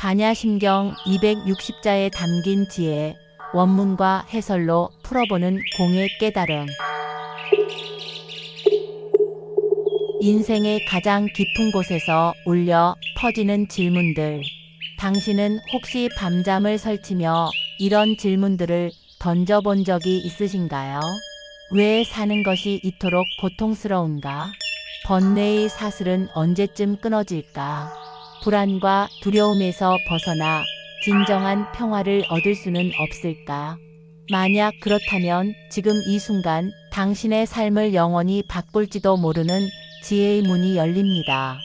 반야심경 260자에 담긴 지혜, 원문과 해설로 풀어보는 공의 깨달음. 인생의 가장 깊은 곳에서 울려 퍼지는 질문들. 당신은 혹시 밤잠을 설치며 이런 질문들을 던져본 적이 있으신가요? 왜 사는 것이 이토록 고통스러운가? 번뇌의 사슬은 언제쯤 끊어질까? 불안과 두려움에서 벗어나 진정한 평화를 얻을 수는 없을까? 만약 그렇다면 지금 이 순간 당신의 삶을 영원히 바꿀지도 모르는 지혜의 문이 열립니다.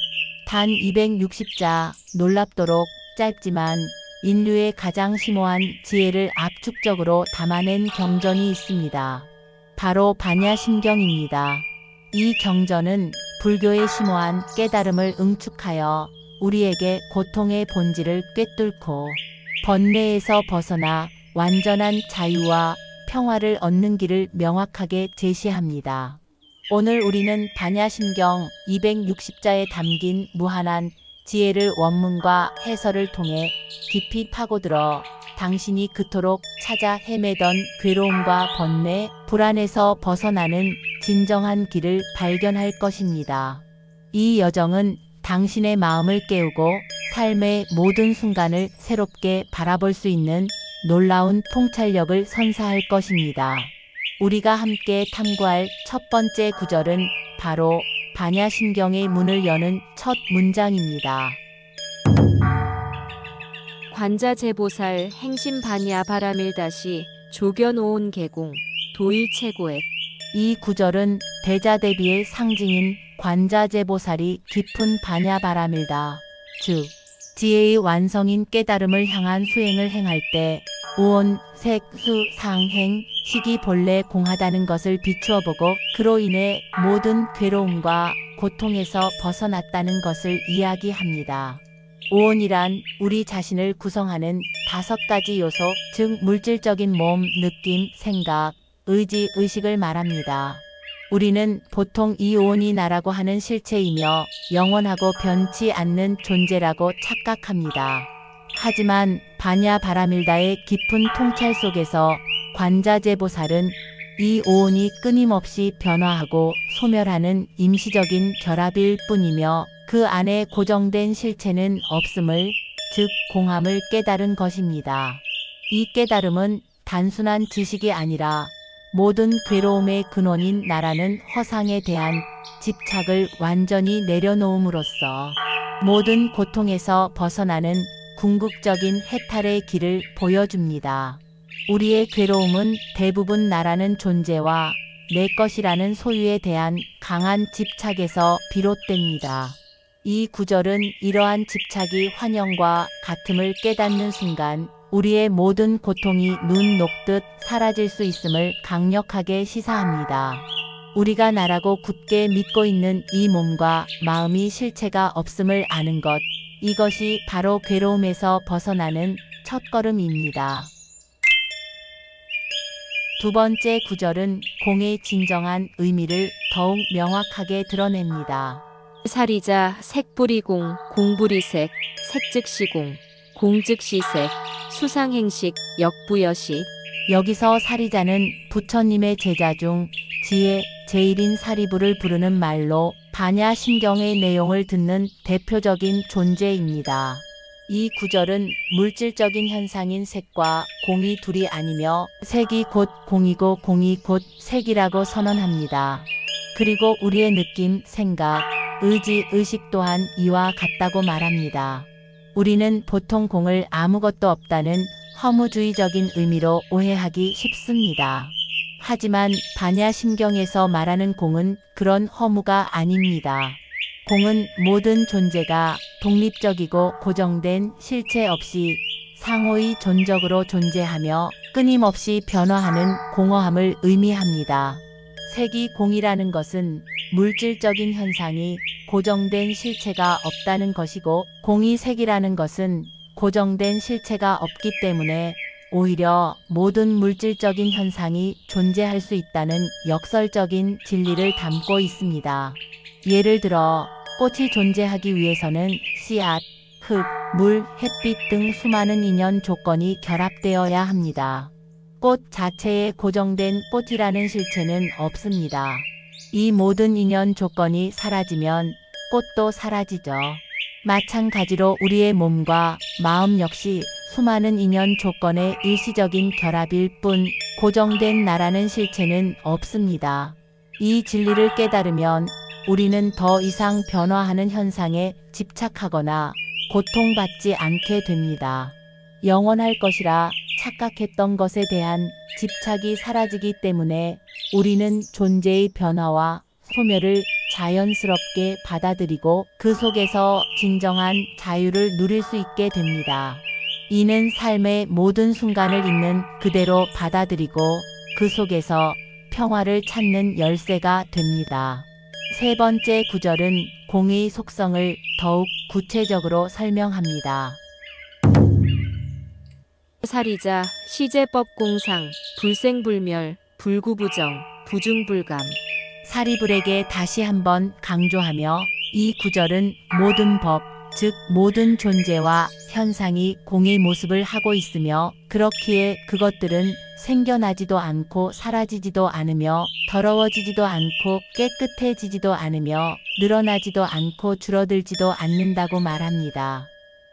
단 260자, 놀랍도록 짧지만 인류의 가장 심오한 지혜를 압축적으로 담아낸 경전이 있습니다. 바로 반야심경입니다. 이 경전은 불교의 심오한 깨달음을 응축하여 우리에게 고통의 본질을 꿰뚫고 번뇌에서 벗어나 완전한 자유와 평화를 얻는 길을 명확하게 제시합니다. 오늘 우리는 반야심경 260자에 담긴 무한한 지혜를 원문과 해설을 통해 깊이 파고들어 당신이 그토록 찾아 헤매던 괴로움과 번뇌, 불안에서 벗어나는 진정한 길을 발견할 것입니다. 이 여정은 당신의 마음을 깨우고 삶의 모든 순간을 새롭게 바라볼 수 있는 놀라운 통찰력을 선사할 것입니다. 우리가 함께 탐구할 첫 번째 구절은 바로 반야심경의 문을 여는 첫 문장입니다. 관자재보살 행심반야 바라밀다시 조견오온 개공 도일체고액. 이 구절은 대자대비의 상징인 관자재보살이 깊은 반야바라밀다, 즉 지혜의 완성인 깨달음을 향한 수행을 행할 때 우온, 색, 수, 상, 행, 식이 본래 공하다는 것을 비추어 보고 그로 인해 모든 괴로움과 고통에서 벗어났다는 것을 이야기합니다. 우온이란 우리 자신을 구성하는 5가지 요소, 즉 물질적인 몸, 느낌, 생각, 의지, 의식을 말합니다. 우리는 보통 이 우온이 나라고 하는 실체이며 영원하고 변치 않는 존재라고 착각합니다. 하지만 반야바라밀다의 깊은 통찰 속에서 관자재보살은 이 우온이 끊임없이 변화하고 소멸하는 임시적인 결합일 뿐이며 그 안에 고정된 실체는 없음을, 즉 공함을 깨달은 것입니다. 이 깨달음은 단순한 지식이 아니라 모든 괴로움의 근원인 나라는 허상에 대한 집착을 완전히 내려놓음으로써 모든 고통에서 벗어나는 궁극적인 해탈의 길을 보여줍니다. 우리의 괴로움은 대부분 나라는 존재와 내 것이라는 소유에 대한 강한 집착에서 비롯됩니다. 이 구절은 이러한 집착이 환영과 같음을 깨닫는 순간 우리의 모든 고통이 눈 녹듯 사라질 수 있음을 강력하게 시사합니다. 우리가 나라고 굳게 믿고 있는 이 몸과 마음이 실체가 없음을 아는 것, 이것이 바로 괴로움에서 벗어나는 첫걸음입니다. 두 번째 구절은 공의 진정한 의미를 더욱 명확하게 드러냅니다. 사리자 색불이공 공불이색 색즉시공 공즉시색 수상행식 역부여식. 여기서 사리자는 부처님의 제자 중 지혜 제일인 사리부를 부르는 말로 반야심경의 내용을 듣는 대표적인 존재입니다. 이 구절은 물질적인 현상인 색과 공이 둘이 아니며 색이 곧 공이고 공이 곧 색이라고 선언합니다. 그리고 우리의 느낌, 생각, 의지, 의식 또한 이와 같다고 말합니다. 우리는 보통 공을 아무것도 없다는 허무주의적인 의미로 오해하기 쉽습니다. 하지만 반야심경에서 말하는 공은 그런 허무가 아닙니다. 공은 모든 존재가 독립적이고 고정된 실체 없이 상호의 존적으로 존재하며 끊임없이 변화하는 공허함을 의미합니다. 색이 공이라는 것은 물질적인 현상이 고정된 실체가 없다는 것이고 공이 색이라는 것은 고정된 실체가 없기 때문에 오히려 모든 물질적인 현상이 존재할 수 있다는 역설적인 진리를 담고 있습니다. 예를 들어 꽃이 존재하기 위해서는 씨앗, 흙, 물, 햇빛 등 수많은 인연 조건이 결합되어야 합니다. 꽃 자체에 고정된 꽃이라는 실체는 없습니다. 이 모든 인연 조건이 사라지면 꽃도 사라지죠. 마찬가지로 우리의 몸과 마음 역시 수많은 인연 조건의 일시적인 결합일 뿐 고정된 나라는 실체는 없습니다. 이 진리를 깨달으면 우리는 더 이상 변화하는 현상에 집착하거나 고통받지 않게 됩니다. 영원할 것이라 착각했던 것에 대한 집착이 사라지기 때문에 우리는 존재의 변화와 소멸을 자연스럽게 받아들이고 그 속에서 진정한 자유를 누릴 수 있게 됩니다. 이는 삶의 모든 순간을 있는 그대로 받아들이고 그 속에서 평화를 찾는 열쇠가 됩니다. 세 번째 구절은 공의 속성을 더욱 구체적으로 설명합니다. 살이자 시제법공상 불생불멸 불구부정 부중불감. 사리불에게 다시 한번 강조하며 이 구절은 모든 법, 즉 모든 존재와 현상이 공의 모습을 하고 있으며 그렇기에 그것들은 생겨나지도 않고 사라지지도 않으며 더러워지지도 않고 깨끗해지지도 않으며 늘어나지도 않고 줄어들지도 않는다고 말합니다.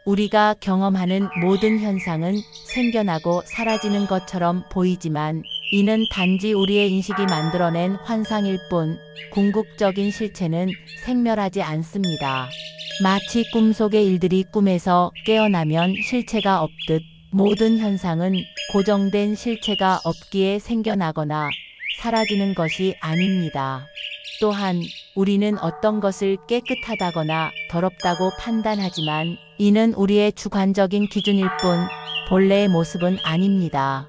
우리가 경험하는 모든 현상은 생겨나고 사라지는 것처럼 보이지만 이는 단지 우리의 인식이 만들어낸 환상일 뿐 궁극적인 실체는 생멸하지 않습니다. 마치 꿈속의 일들이 꿈에서 깨어나면 실체가 없듯 모든 현상은 고정된 실체가 없기에 생겨나거나 사라지는 것이 아닙니다. 또한 우리는 어떤 것을 깨끗하다거나 더럽다고 판단하지만 이는 우리의 주관적인 기준일 뿐 본래의 모습은 아닙니다.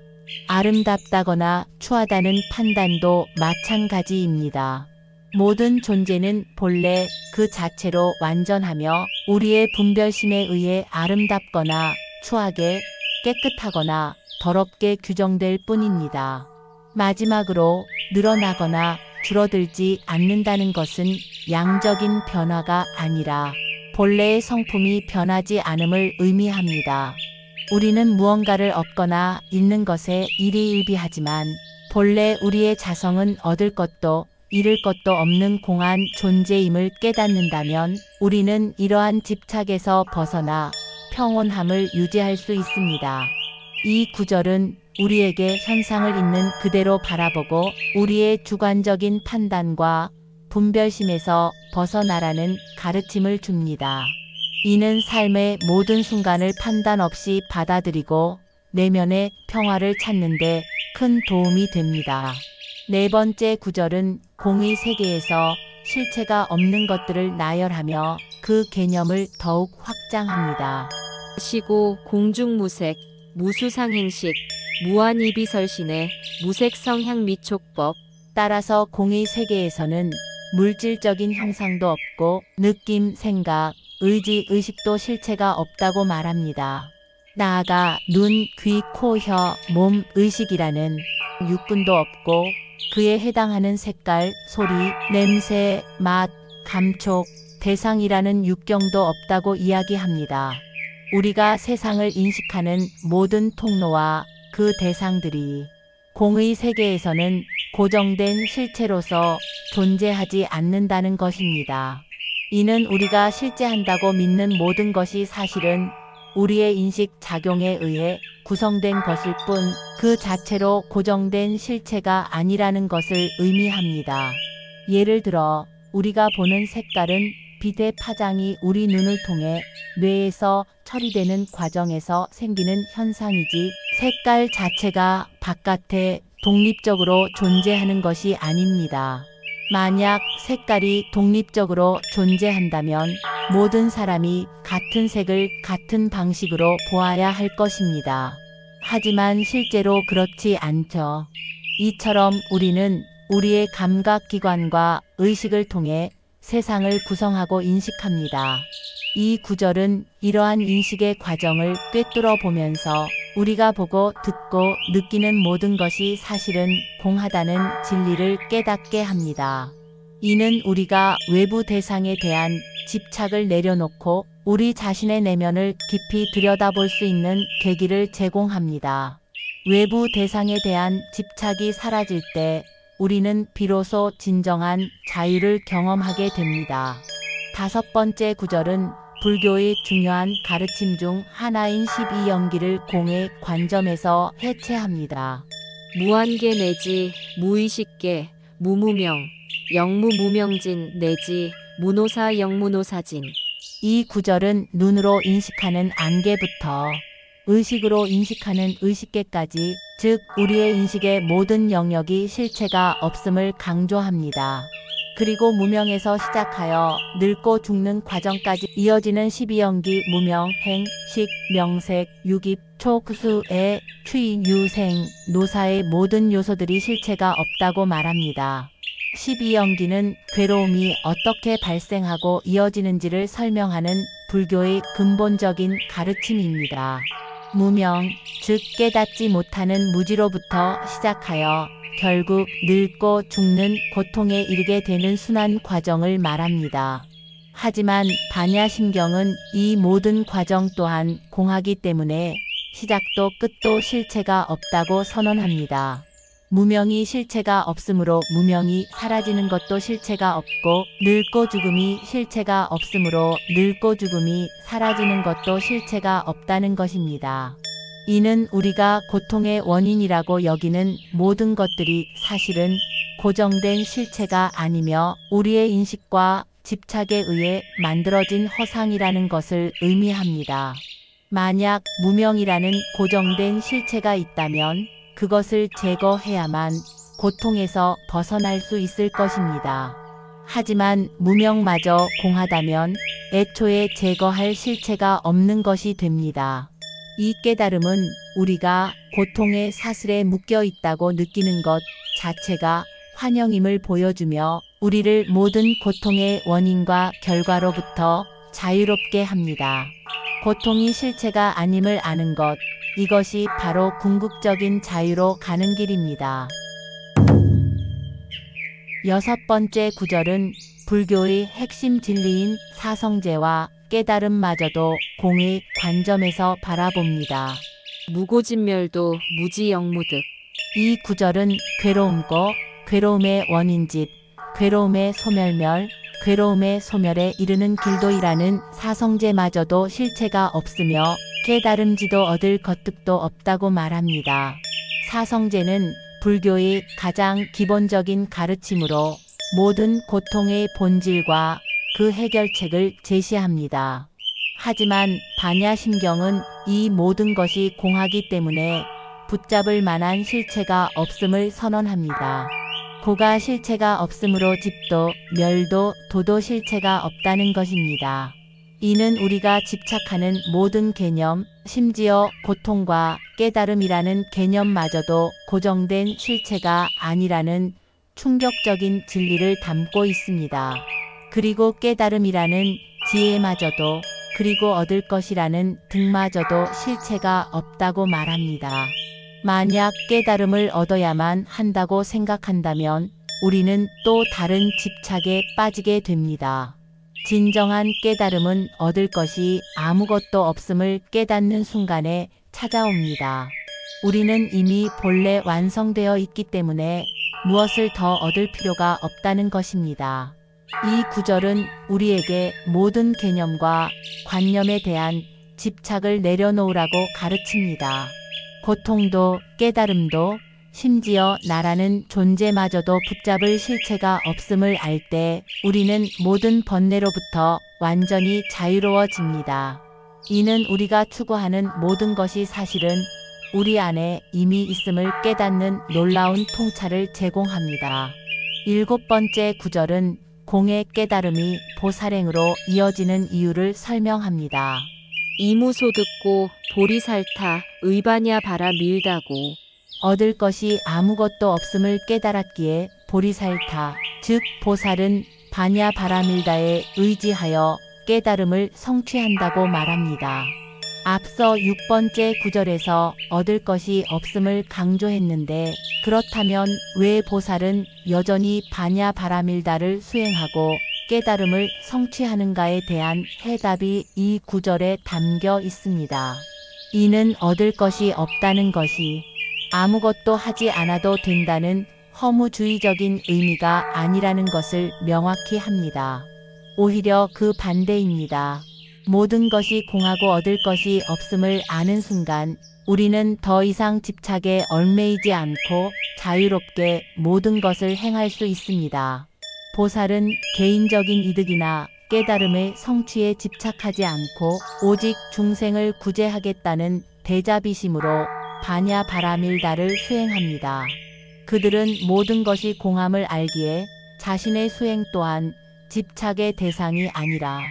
아름답다거나 추하다는 판단도 마찬가지입니다. 모든 존재는 본래 그 자체로 완전하며 우리의 분별심에 의해 아름답거나 추하게 깨끗하거나 더럽게 규정될 뿐입니다. 마지막으로 늘어나거나 줄어들지 않는다는 것은 양적인 변화가 아니라 본래의 성품이 변하지 않음을 의미합니다. 우리는 무언가를 얻거나 잃는 것에 일희일비하지만 본래 우리의 자성은 얻을 것도 잃을 것도 없는 공한 존재임을 깨닫는다면 우리는 이러한 집착에서 벗어나 평온함을 유지할 수 있습니다. 이 구절은 우리에게 현상을 있는 그대로 바라보고 우리의 주관적인 판단과 분별심에서 벗어나라는 가르침을 줍니다. 이는 삶의 모든 순간을 판단 없이 받아들이고 내면의 평화를 찾는 데 큰 도움이 됩니다. 네 번째 구절은 공의 세계에서 실체가 없는 것들을 나열하며 그 개념을 더욱 확장합니다. 시고 공중무색 무수상행식 무한이비설신의 무색성향 미촉법. 따라서 공의 세계에서는 물질적인 형상도 없고 느낌, 생각, 의지, 의식도 실체가 없다고 말합니다. 나아가 눈, 귀, 코, 혀, 몸, 의식이라는 육군도 없고 그에 해당하는 색깔, 소리, 냄새, 맛, 감촉, 대상이라는 육경도 없다고 이야기합니다. 우리가 세상을 인식하는 모든 통로와 그 대상들이 공의 세계에서는 고정된 실체로서 존재하지 않는다는 것입니다. 이는 우리가 실제한다고 믿는 모든 것이 사실은 우리의 인식 작용에 의해 구성된 것일 뿐 그 자체로 고정된 실체가 아니라는 것을 의미합니다. 예를 들어 우리가 보는 색깔은 빛의 파장이 우리 눈을 통해 뇌에서 처리되는 과정에서 생기는 현상이지 색깔 자체가 바깥에 독립적으로 존재하는 것이 아닙니다. 만약 색깔이 독립적으로 존재한다면 모든 사람이 같은 색을 같은 방식으로 보아야 할 것입니다. 하지만 실제로 그렇지 않죠. 이처럼 우리는 우리의 감각기관과 의식을 통해 세상을 구성하고 인식합니다. 이 구절은 이러한 인식의 과정을 꿰뚫어 보면서 우리가 보고 듣고 느끼는 모든 것이 사실은 공하다는 진리를 깨닫게 합니다. 이는 우리가 외부 대상에 대한 집착을 내려놓고 우리 자신의 내면을 깊이 들여다볼 수 있는 계기를 제공합니다. 외부 대상에 대한 집착이 사라질 때 우리는 비로소 진정한 자유를 경험하게 됩니다. 5번째 구절은 불교의 중요한 가르침 중 하나인 12연기를 공의 관점에서 해체합니다. 무한계 내지 무의식계, 무무명, 영무무명진 내지 무노사 영무노사진. 이 구절은 눈으로 인식하는 안개부터 의식으로 인식하는 의식계까지, 즉 우리의 인식의 모든 영역이 실체가 없음을 강조합니다. 그리고 무명에서 시작하여 늙고 죽는 과정까지 이어지는 12연기 무명, 행, 식, 명색, 유깁, 촉수의 취, 유생, 노사의 모든 요소들이 실체가 없다고 말합니다. 12연기는 괴로움이 어떻게 발생하고 이어지는지를 설명하는 불교의 근본적인 가르침입니다. 무명, 즉 깨닫지 못하는 무지로부터 시작하여 결국 늙고 죽는 고통에 이르게 되는 순환 과정을 말합니다. 하지만 반야심경은 이 모든 과정 또한 공하기 때문에 시작도 끝도 실체가 없다고 선언합니다. 무명이 실체가 없으므로 무명이 사라지는 것도 실체가 없고, 늙고 죽음이 실체가 없으므로 늙고 죽음이 사라지는 것도 실체가 없다는 것입니다. 이는 우리가 고통의 원인이라고 여기는 모든 것들이 사실은 고정된 실체가 아니며 우리의 인식과 집착에 의해 만들어진 허상이라는 것을 의미합니다. 만약 무명이라는 고정된 실체가 있다면 그것을 제거해야만 고통에서 벗어날 수 있을 것입니다. 하지만 무명마저 공하다면 애초에 제거할 실체가 없는 것이 됩니다. 이 깨달음은 우리가 고통의 사슬에 묶여 있다고 느끼는 것 자체가 환영임을 보여주며 우리를 모든 고통의 원인과 결과로부터 자유롭게 합니다. 고통이 실체가 아님을 아는 것, 이것이 바로 궁극적인 자유로 가는 길입니다. 6번째 구절은 불교의 핵심 진리인 사성제와 깨달음마저도 공의 관점에서 바라봅니다. 무고진멸도 무지영무득. 이 구절은 괴로움고, 괴로움의 원인집, 괴로움의 소멸멸, 괴로움의 소멸에 이르는 길도이라는 사성제마저도 실체가 없으며 깨달음지도 얻을 거뜩도 없다고 말합니다. 사성제는 불교의 가장 기본적인 가르침으로 모든 고통의 본질과 그 해결책을 제시합니다. 하지만 반야심경은 이 모든 것이 공하기 때문에 붙잡을 만한 실체가 없음을 선언합니다. 고가 실체가 없으므로 집도, 멸도, 도도 실체가 없다는 것입니다. 이는 우리가 집착하는 모든 개념, 심지어 고통과 깨달음이라는 개념마저도 고정된 실체가 아니라는 충격적인 진리를 담고 있습니다. 그리고 깨달음이라는 지혜마저도, 그리고 얻을 것이라는 득마저도 실체가 없다고 말합니다. 만약 깨달음을 얻어야만 한다고 생각한다면 우리는 또 다른 집착에 빠지게 됩니다. 진정한 깨달음은 얻을 것이 아무것도 없음을 깨닫는 순간에 찾아옵니다. 우리는 이미 본래 완성되어 있기 때문에 무엇을 더 얻을 필요가 없다는 것입니다. 이 구절은 우리에게 모든 개념과 관념에 대한 집착을 내려놓으라고 가르칩니다. 고통도 깨달음도 심지어 나라는 존재마저도 붙잡을 실체가 없음을 알 때 우리는 모든 번뇌로부터 완전히 자유로워집니다. 이는 우리가 추구하는 모든 것이 사실은 우리 안에 이미 있음을 깨닫는 놀라운 통찰을 제공합니다. 7번째 구절은 공의 깨달음이 보살행으로 이어지는 이유를 설명합니다. 이무소 듣고 보리살타 의반야 바라 밀다고. 얻을 것이 아무것도 없음을 깨달았기에 보리살타, 즉 보살은 반야 바라밀다에 의지하여 깨달음을 성취한다고 말합니다. 앞서 6번째 구절에서 얻을 것이 없음을 강조했는데, 그렇다면 왜 보살은 여전히 반야 바라밀다를 수행하고 깨달음을 성취하는가에 대한 해답이 이 구절에 담겨 있습니다. 이는 얻을 것이 없다는 것이 아무것도 하지 않아도 된다는 허무주의적인 의미가 아니라는 것을 명확히 합니다. 오히려 그 반대입니다. 모든 것이 공하고 얻을 것이 없음을 아는 순간 우리는 더 이상 집착에 얽매이지 않고 자유롭게 모든 것을 행할 수 있습니다. 보살은 개인적인 이득이나 깨달음의 성취에 집착하지 않고 오직 중생을 구제하겠다는 대자비심으로 바냐 바라밀다를 수행합니다. 그들은 모든 것이 공함을 알기에 자신의 수행 또한 집착의 대상이 아니라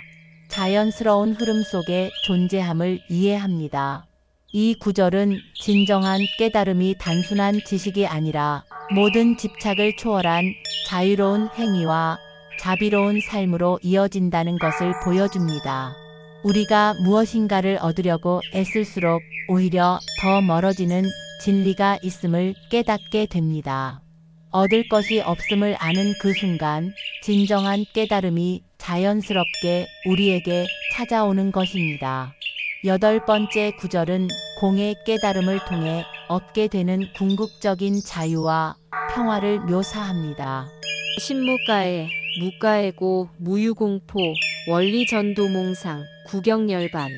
자연스러운 흐름 속에 존재함을 이해합니다. 이 구절은 진정한 깨달음이 단순한 지식이 아니라 모든 집착을 초월한 자유로운 행위와 자비로운 삶으로 이어진다는 것을 보여줍니다. 우리가 무엇인가를 얻으려고 애쓸수록 오히려 더 멀어지는 진리가 있음을 깨닫게 됩니다. 얻을 것이 없음을 아는 그 순간 진정한 깨달음이 자연스럽게 우리에게 찾아오는 것입니다. 8번째 구절은 공의 깨달음을 통해 얻게 되는 궁극적인 자유와 평화를 묘사합니다. 신무가에 무가에고 무유공포 원리전도몽상 구경열반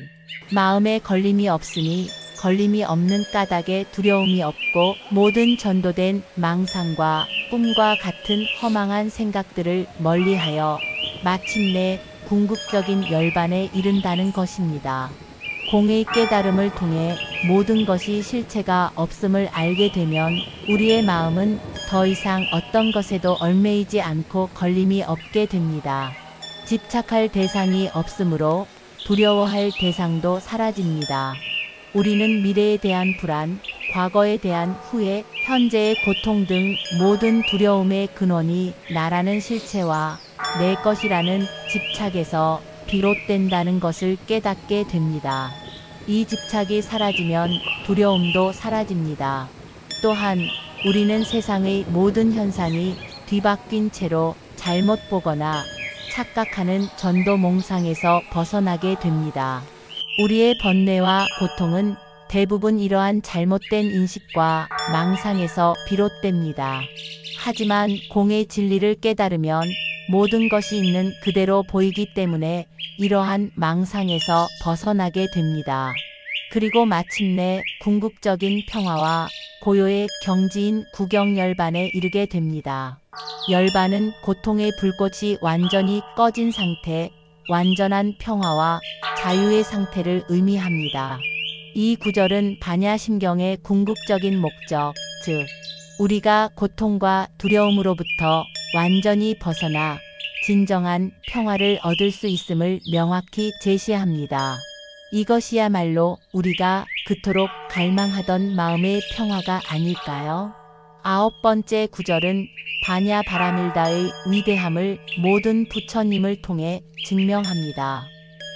마음에 걸림이 없으니 걸림이 없는 까닭에 두려움이 없고 모든 전도된 망상과 꿈과 같은 허망한 생각들을 멀리하여 마침내 궁극적인 열반에 이른다는 것입니다. 공의 깨달음을 통해 모든 것이 실체가 없음을 알게 되면 우리의 마음은 더 이상 어떤 것에도 얽매이지 않고 걸림이 없게 됩니다. 집착할 대상이 없으므로 두려워할 대상도 사라집니다. 우리는 미래에 대한 불안, 과거에 대한 후회, 현재의 고통 등 모든 두려움의 근원이 나라는 실체와 내 것이라는 집착에서 비롯된다는 것을 깨닫게 됩니다. 이 집착이 사라지면 두려움도 사라집니다. 또한 우리는 세상의 모든 현상이 뒤바뀐 채로 잘못 보거나 착각하는 전도몽상에서 벗어나게 됩니다. 우리의 번뇌와 고통은 대부분 이러한 잘못된 인식과 망상에서 비롯됩니다. 하지만 공의 진리를 깨달으면 모든 것이 있는 그대로 보이기 때문에 이러한 망상에서 벗어나게 됩니다. 그리고 마침내 궁극적인 평화와 고요의 경지인 구경열반에 이르게 됩니다. 열반은 고통의 불꽃이 완전히 꺼진 상태, 완전한 평화와 자유의 상태를 의미합니다. 이 구절은 반야심경의 궁극적인 목적, 즉 우리가 고통과 두려움으로부터 완전히 벗어나 진정한 평화를 얻을 수 있음을 명확히 제시합니다. 이것이야말로 우리가 그토록 갈망하던 마음의 평화가 아닐까요? 9번째 구절은 바냐 바라밀다의 위대함을 모든 부처님을 통해 증명합니다.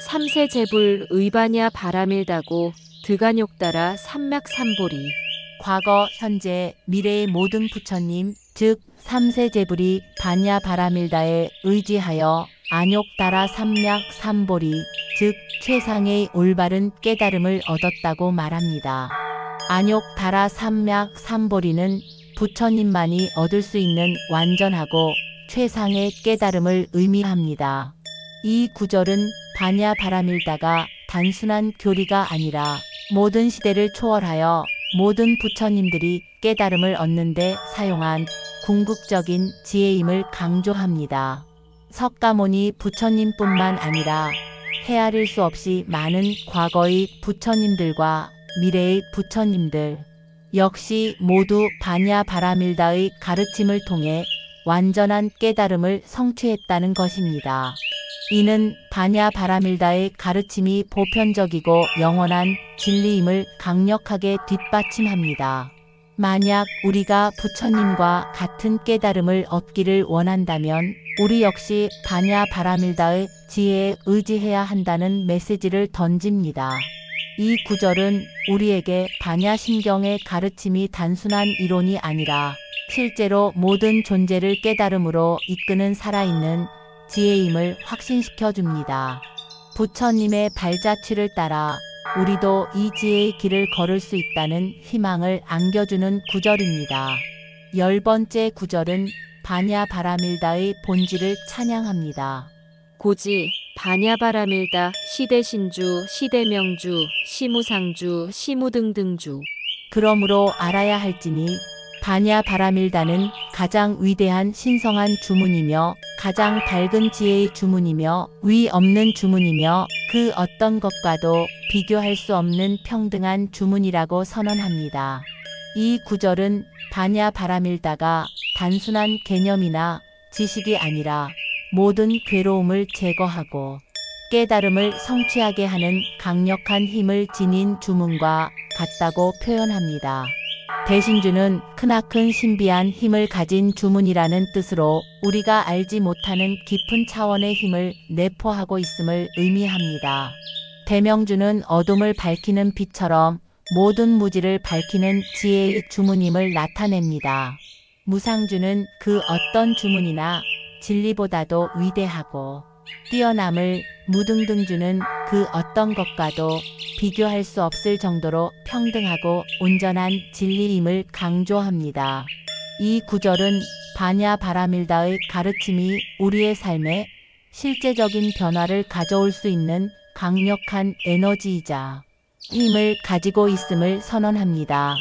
삼세제불 의바냐 바라밀다고 드간욕따라 삼맥삼보리 과거, 현재, 미래의 모든 부처님, 즉 삼세제불이 바냐 바라밀다에 의지하여 안욕따라 삼맥삼보리, 즉 최상의 올바른 깨달음을 얻었다고 말합니다. 안욕따라 삼맥삼보리는 부처님만이 얻을 수 있는 완전하고 최상의 깨달음을 의미합니다. 이 구절은 바냐 바라밀다가 단순한 교리가 아니라 모든 시대를 초월하여 모든 부처님들이 깨달음을 얻는 데 사용한 궁극적인 지혜임을 강조합니다. 석가모니 부처님뿐만 아니라 헤아릴 수 없이 많은 과거의 부처님들과 미래의 부처님들 역시 모두 바냐 바라밀다의 가르침을 통해 완전한 깨달음을 성취했다는 것입니다. 이는 바냐 바라밀다의 가르침이 보편적이고 영원한 진리임을 강력하게 뒷받침합니다. 만약 우리가 부처님과 같은 깨달음을 얻기를 원한다면 우리 역시 바냐 바라밀다의 지혜에 의지해야 한다는 메시지를 던집니다. 이 구절은 우리에게 바냐심경의 가르침이 단순한 이론이 아니라 실제로 모든 존재를 깨달음으로 이끄는 살아있는 지혜임을 확신시켜 줍니다. 부처님의 발자취를 따라 우리도 이 지혜의 길을 걸을 수 있다는 희망을 안겨주는 구절입니다. 10번째 구절은 바냐바라밀다의 본질을 찬양합니다. 고지, 바냐바라밀다, 시대신주, 시대명주, 시무상주, 시무등등주. 그러므로 알아야 할지니 바냐바라밀다는 가장 위대한 신성한 주문이며 가장 밝은 지혜의 주문이며 위 없는 주문이며 그 어떤 것과도 비교할 수 없는 평등한 주문이라고 선언합니다. 이 구절은 바냐바라밀다가 단순한 개념이나 지식이 아니라 모든 괴로움을 제거하고 깨달음을 성취하게 하는 강력한 힘을 지닌 주문과 같다고 표현합니다. 대신주는 크나큰 신비한 힘을 가진 주문이라는 뜻으로 우리가 알지 못하는 깊은 차원의 힘을 내포하고 있음을 의미합니다. 대명주는 어둠을 밝히는 빛처럼 모든 무지를 밝히는 지혜의 주문임을 나타냅니다. 무상주는 그 어떤 주문이나 진리보다도 위대하고 뛰어남을, 무등등주는 그 어떤 것과도 비교할 수 없을 정도로 평등하고 온전한 진리임을 강조합니다. 이 구절은 바냐바라밀다의 가르침이 우리의 삶에 실제적인 변화를 가져올 수 있는 강력한 에너지이자 힘을 가지고 있음을 선언합니다.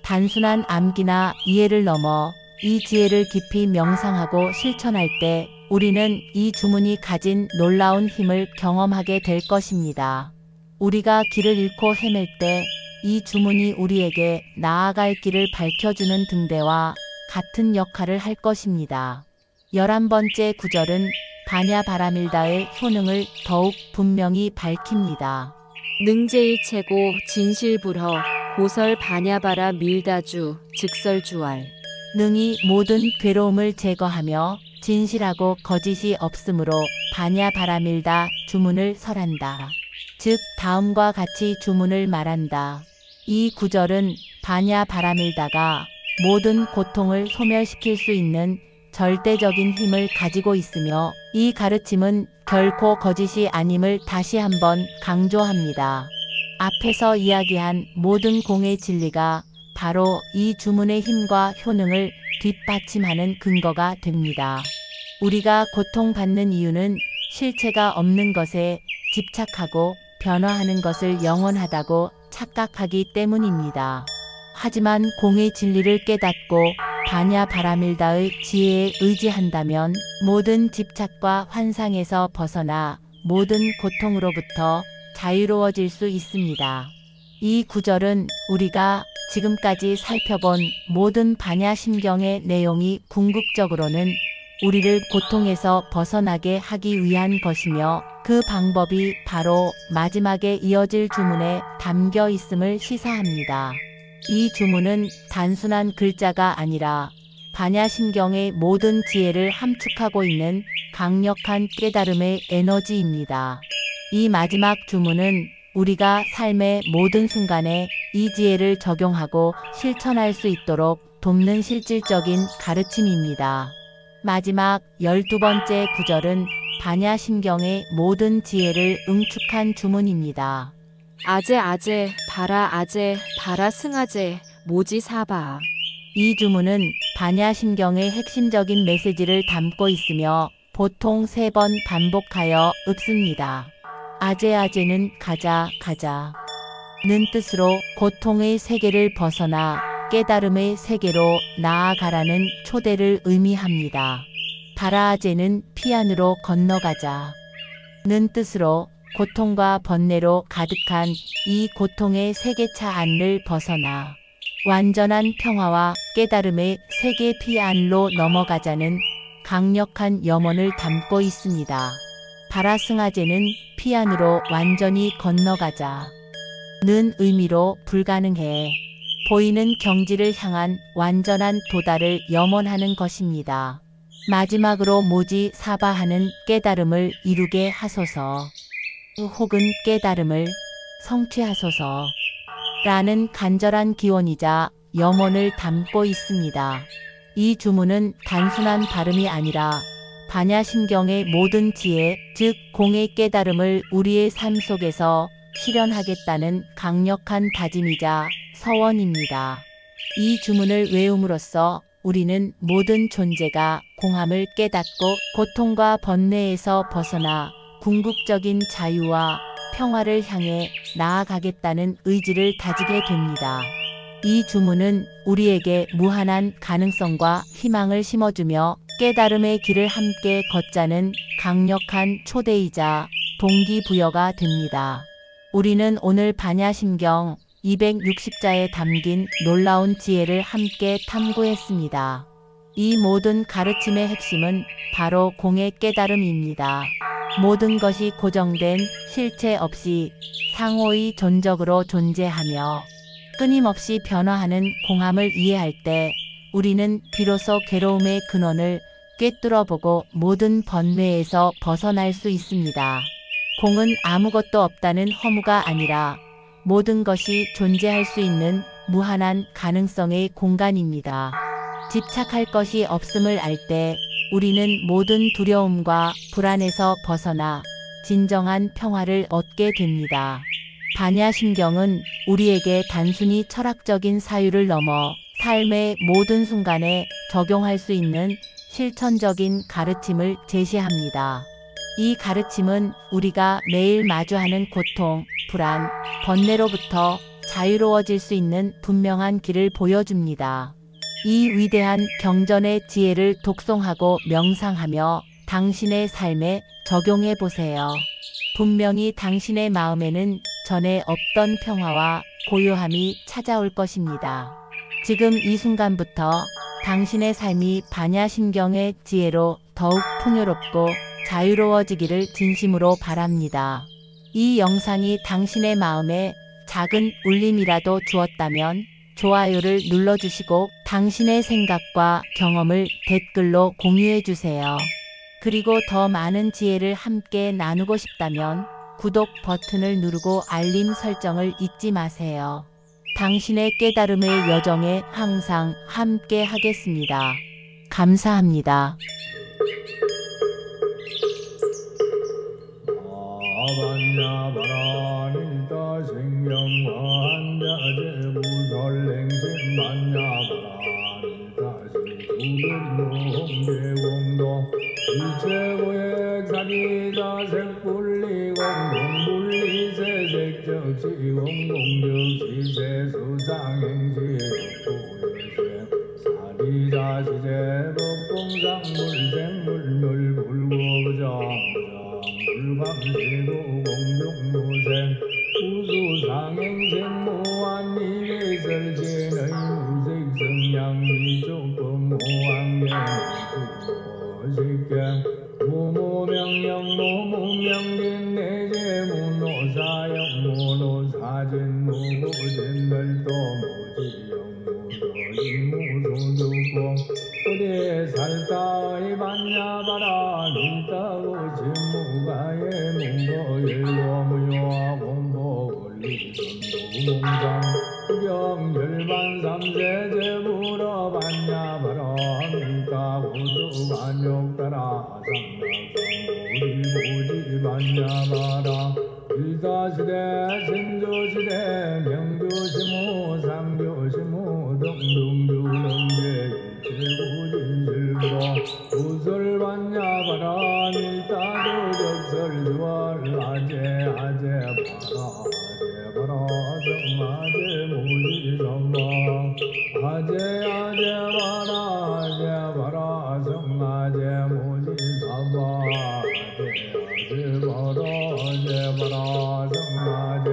단순한 암기나 이해를 넘어 이 지혜를 깊이 명상하고 실천할 때 우리는 이 주문이 가진 놀라운 힘을 경험하게 될 것입니다. 우리가 길을 잃고 헤맬 때 이 주문이 우리에게 나아갈 길을 밝혀주는 등대와 같은 역할을 할 것입니다. 11번째 구절은 바냐바라밀다의 효능을 더욱 분명히 밝힙니다. 능제일체고 진실불허 고설 바냐바라 밀다주 즉설주알. 능히 모든 괴로움을 제거하며 진실하고 거짓이 없으므로 바냐바라밀다 주문을 설한다. 즉 다음과 같이 주문을 말한다. 이 구절은 바냐바라밀다가 모든 고통을 소멸시킬 수 있는 절대적인 힘을 가지고 있으며 이 가르침은 결코 거짓이 아님을 다시 한번 강조합니다. 앞에서 이야기한 모든 공의 진리가 바로 이 주문의 힘과 효능을 뒷받침하는 근거가 됩니다. 우리가 고통받는 이유는 실체가 없는 것에 집착하고 변화하는 것을 영원하다고 착각하기 때문입니다. 하지만 공의 진리를 깨닫고 바냐바라밀다의 지혜에 의지한다면 모든 집착과 환상에서 벗어나 모든 고통으로부터 자유로워질 수 있습니다. 이 구절은 우리가 지금까지 살펴본 모든 바냐심경의 내용이 궁극적으로는 우리를 고통에서 벗어나게 하기 위한 것이며 그 방법이 바로 마지막에 이어질 주문에 담겨 있음을 시사합니다. 이 주문은 단순한 글자가 아니라 바냐심경의 모든 지혜를 함축하고 있는 강력한 깨달음의 에너지입니다. 이 마지막 주문은 우리가 삶의 모든 순간에 이 지혜를 적용하고 실천할 수 있도록 돕는 실질적인 가르침입니다. 마지막 12번째 구절은 바냐심경의 모든 지혜를 응축한 주문입니다. 아제 바라 승아제 모지사바. 이 주문은 바냐심경의 핵심적인 메시지를 담고 있으며 보통 3번 반복하여 읊습니다. 아제아제는 가자 는 뜻으로 고통의 세계를 벗어나 깨달음의 세계로 나아가라는 초대를 의미합니다. 바라아제는 피안으로 건너가자 는 뜻으로 고통과 번뇌로 가득한 이 고통의 세계차 안을 벗어나 완전한 평화와 깨달음의 세계 피안로 넘어가자는 강력한 염원을 담고 있습니다. 바라승아제는 피안으로 완전히 건너가자 는 의미로 불가능해 보이는 경지를 향한 완전한 도달을 염원하는 것입니다. 마지막으로 모지 사바하는 깨달음을 이루게 하소서 혹은 깨달음을 성취하소서 라는 간절한 기원이자 염원을 담고 있습니다. 이 주문은 단순한 발음이 아니라 반야심경의 모든 지혜, 즉 공의 깨달음을 우리의 삶 속에서 실현하겠다는 강력한 다짐이자 서원입니다. 이 주문을 외움으로써 우리는 모든 존재가 공함을 깨닫고 고통과 번뇌에서 벗어나 궁극적인 자유와 평화를 향해 나아가겠다는 의지를 다지게 됩니다. 이 주문은 우리에게 무한한 가능성과 희망을 심어주며 깨달음의 길을 함께 걷자는 강력한 초대이자 동기부여가 됩니다. 우리는 오늘 반야심경 260자에 담긴 놀라운 지혜를 함께 탐구했습니다. 이 모든 가르침의 핵심은 바로 공의 깨달음입니다. 모든 것이 고정된 실체 없이 상호의 존적으로 존재하며 끊임없이 변화하는 공함을 이해할 때 우리는 비로소 괴로움의 근원을 꿰뚫어보고 모든 번뇌에서 벗어날 수 있습니다. 공은 아무것도 없다는 허무가 아니라 모든 것이 존재할 수 있는 무한한 가능성의 공간입니다. 집착할 것이 없음을 알 때 우리는 모든 두려움과 불안에서 벗어나 진정한 평화를 얻게 됩니다. 반야심경은 우리에게 단순히 철학적인 사유를 넘어 삶의 모든 순간에 적용할 수 있는 실천적인 가르침을 제시합니다. 이 가르침은 우리가 매일 마주하는 고통, 불안, 번뇌로부터 자유로워질 수 있는 분명한 길을 보여줍니다. 이 위대한 경전의 지혜를 독송하고 명상하며 당신의 삶에 적용해 보세요. 분명히 당신의 마음에는 전에 없던 평화와 고요함이 찾아올 것입니다. 지금 이 순간부터 당신의 삶이 반야심경의 지혜로 더욱 풍요롭고 자유로워지기를 진심으로 바랍니다. 이 영상이 당신의 마음에 작은 울림이라도 주었다면 좋아요를 눌러주시고 당신의 생각과 경험을 댓글로 공유해주세요. 그리고 더 많은 지혜를 함께 나누고 싶다면 구독 버튼을 누르고 알림 설정을 잊지 마세요. 당신의 깨달음의 여정에 항상 함께 하겠습니다. 감사합니다. 아반야바라닐다 생명환자제무설랭신 반야바라닐다신 두근무홍계공도 일체고액사리다 색불리공동불리세색적지공공경지세수상행지력구여세 사리자시제법공상물생물물고부정 우수상행생무한미래설진의 무색성양미조건무한계무식경 무무명령 무무명긴 내제무노사형 무고진별도 무지영 무도이무소두공 어디에 살다의 반야바라 밀다고 진무가의 문거일고무효와 공보원리선도몽상 경열반삼세제불어 반야바라 밀다고두반욕따라 상락상우리보지 반야바라 일다시대 신조시대 명조시모 상조시모 등등주능제 일체구진실부로 구설반야바라 밀다도 적설주월 아제아제바라 성아제 무지성바 아제아제바라 아제바라 성아제 무지성바 아제아제바라 아제바라 성아제